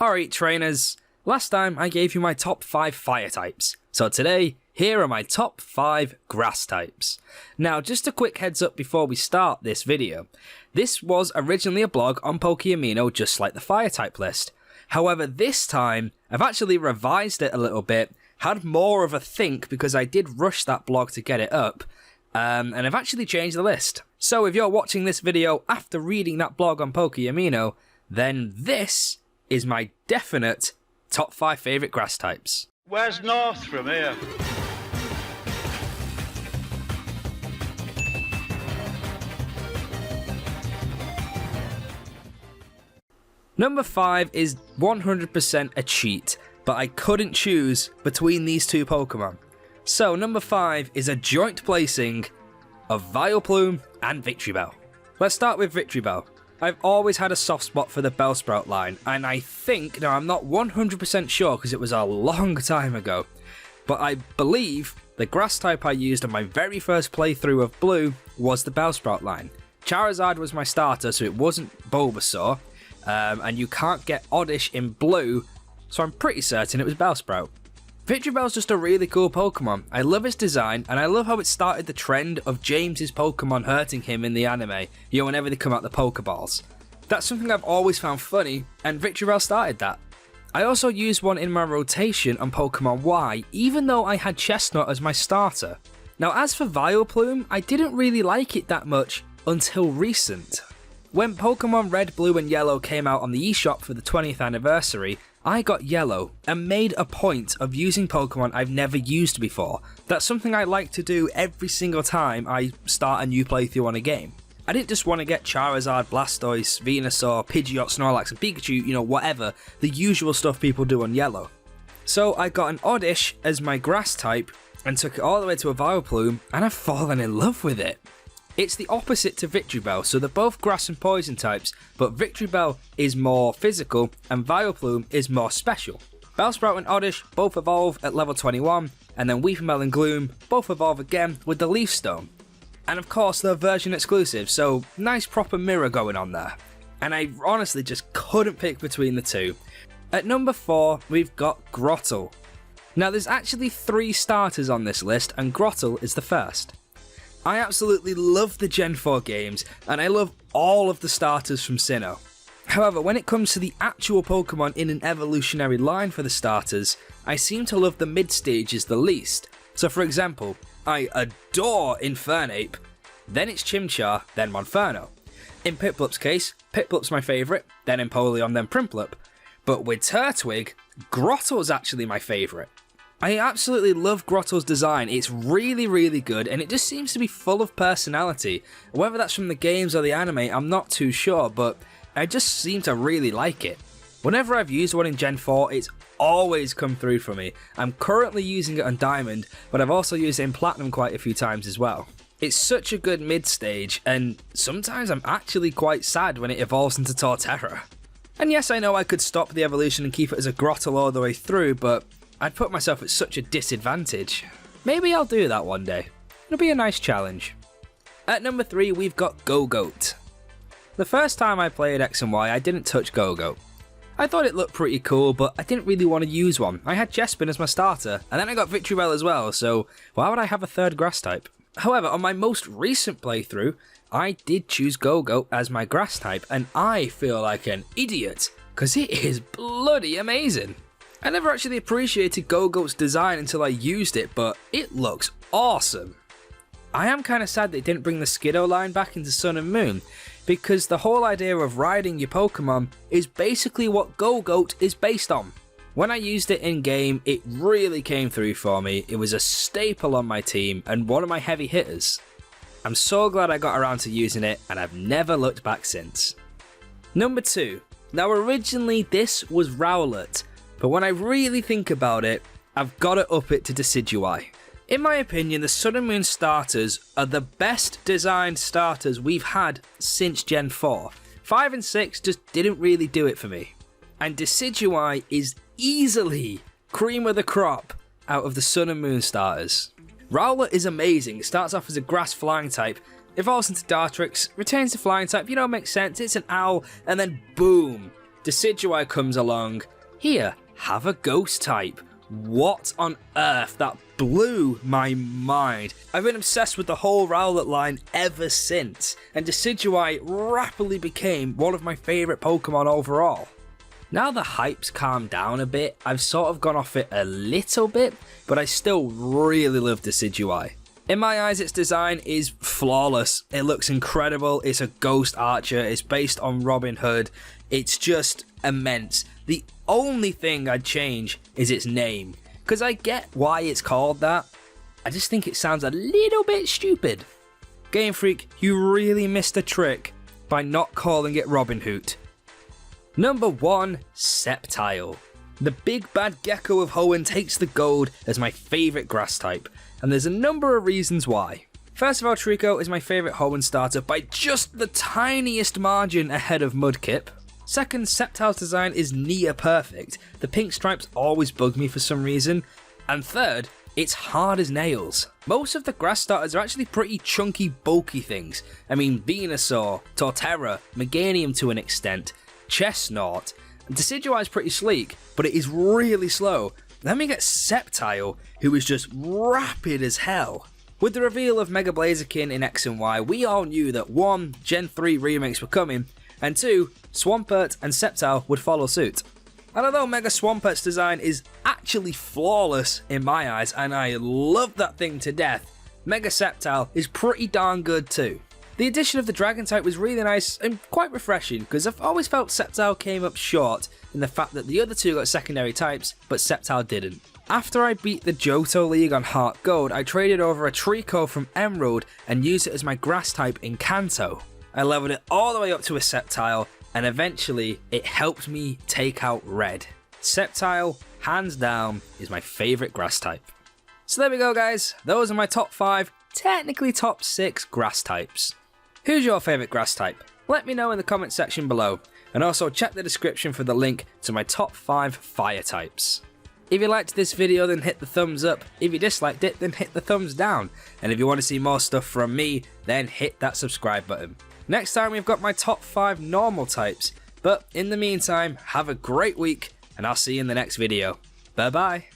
Alright trainers, last time I gave you my top 5 fire types, so today, here are my top 5 grass types. Now just a quick heads up before we start this video, this was originally a blog on Amino just like the fire type list. However this time, I've actually revised it a little bit, had more of a think because I did rush that blog to get it up, and I've actually changed the list. So if you're watching this video after reading that blog on Amino, then this is my definite top 5 favourite grass types. Where's north from here? Number 5 is 100% a cheat, but I couldn't choose between these two Pokemon. So number 5 is a joint placing of Vileplume and Victreebel. Let's start with Victreebel. I've always had a soft spot for the Bellsprout line, and I think, now I'm not 100% sure because it was a long time ago, but I believe the grass type I used on my very first playthrough of Blue was the Bellsprout line. Charizard was my starter, so it wasn't Bulbasaur, and you can't get Oddish in Blue, so I'm pretty certain it was Bellsprout. Victreebel's just a really cool Pokemon. I love its design, and I love how it started the trend of James's Pokemon hurting him in the anime, whenever they come out the Pokeballs. That's something I've always found funny, and Victreebel started that. I also used one in my rotation on Pokemon Y, even though I had Chestnut as my starter. Now as for Vileplume, I didn't really like it that much until recent. When Pokemon Red, Blue and Yellow came out on the eShop for the 20th anniversary, I got Yellow and made a point of using Pokemon I've never used before. That's something I like to do every single time I start a new playthrough on a game. I didn't just want to get Charizard, Blastoise, Venusaur, Pidgeot, Snorlax and Pikachu, whatever, the usual stuff people do on Yellow. So I got an Oddish as my grass type and took it all the way to a Vileplume, and I've fallen in love with it. It's the opposite to Victreebel, so they're both grass and poison types, but Victreebel is more physical and Vileplume is more special. Bellsprout and Oddish both evolve at level 21, and then Weepinbell and Gloom both evolve again with the Leaf Stone. And of course they're version exclusive, so nice proper mirror going on there. And I honestly just couldn't pick between the two. At number 4 we've got Grotto. Now there's actually 3 starters on this list, and Grotto is the first. I absolutely love the Gen 4 games, and I love all of the starters from Sinnoh. However, when it comes to the actual Pokemon in an evolutionary line for the starters, I seem to love the mid stages the least. So for example, I adore Infernape, then it's Chimchar, then Monferno. In Piplup's case, Piplup's my favourite, then Empoleon, then Prinplup. But with Turtwig, Grotto's actually my favourite. I absolutely love Grotto's design, it's really good, and it just seems to be full of personality. Whether that's from the games or the anime, I'm not too sure, but I just seem to really like it. Whenever I've used one in Gen 4, it's always come through for me. I'm currently using it on Diamond, but I've also used it in Platinum quite a few times as well. It's such a good mid-stage, and sometimes I'm actually quite sad when it evolves into Torterra. And yes, I know I could stop the evolution and keep it as a Grotto all the way through, but I'd put myself at such a disadvantage. Maybe I'll do that one day. It'll be a nice challenge. At number 3 we've got Gogo. The first time I played X and Y I didn't touch Gogo. I thought it looked pretty cool, but I didn't really want to use one. I had Chespin as my starter, and then I got Victreebel as well, so why would I have a third grass type? However, on my most recent playthrough, I did choose Gogo as my grass type, and I feel like an idiot, because it is bloody amazing. I never actually appreciated Gogo's design until I used it, but it looks awesome. I am kind of sad they didn't bring the Skiddo line back into Sun and Moon, because the whole idea of riding your Pokemon is basically what Gogo is based on. When I used it in game, it really came through for me. It was a staple on my team and one of my heavy hitters. I'm so glad I got around to using it, and I've never looked back since. Number 2. Now originally this was Rowlet, but when I really think about it, I've got to up it to Decidueye. In my opinion, the Sun and Moon starters are the best designed starters we've had since Gen 4. 5 and 6 just didn't really do it for me. And Decidueye is easily cream of the crop out of the Sun and Moon starters. Rowlet is amazing. It starts off as a grass flying type, evolves into Dartrix, retains the flying type, makes sense, it's an owl, and then boom, Decidueye comes along. Here, have a ghost type. What on earth? That blew my mind. I've been obsessed with the whole Rowlet line ever since, and Decidueye rapidly became one of my favourite Pokemon overall. Now the hype's calmed down a bit, I've sort of gone off it a little bit, but I still really love Decidueye. In my eyes, its design is flawless. It looks incredible, it's a ghost archer, it's based on Robin Hood, it's just immense. The only thing I'd change is its name, because I get why it's called that, I just think it sounds a little bit stupid. Game Freak, you really missed a trick by not calling it Robin Hood. Number 1, Sceptile. The big bad gecko of Hoenn takes the gold as my favourite grass type, and there's a number of reasons why. First of all, Trico is my favourite Hoenn starter by just the tiniest margin ahead of Mudkip. Second, Sceptile's design is near perfect, the pink stripes always bug me for some reason. And third, it's hard as nails. Most of the grass starters are actually pretty chunky, bulky things. I mean, Venusaur, Torterra, Meganium to an extent, Chestnut, and Decidueye is pretty sleek, but it is really slow. Then we get Sceptile, who is just rapid as hell. With the reveal of Mega Blaziken in X and Y, we all knew that 1, Gen 3 remakes were coming, and 2, Swampert and Sceptile would follow suit. And although Mega Swampert's design is actually flawless in my eyes, and I love that thing to death, Mega Sceptile is pretty darn good too. The addition of the Dragon type was really nice and quite refreshing, because I've always felt Sceptile came up short in the fact that the other two got secondary types, but Sceptile didn't. After I beat the Johto League on Heart Gold, I traded over a Trico from Emerald and used it as my grass type in Kanto. I leveled it all the way up to a Sceptile, and eventually it helped me take out Red. Sceptile, hands down, is my favourite grass type. So there we go guys, those are my top 5, technically top 6 grass types. Who's your favourite grass type? Let me know in the comment section below, and also check the description for the link to my top 5 fire types. If you liked this video, then hit the thumbs up. If you disliked it, then hit the thumbs down. And if you want to see more stuff from me, then hit that subscribe button. Next time we've got my top 5 normal types, but in the meantime, have a great week, and I'll see you in the next video. Bye bye.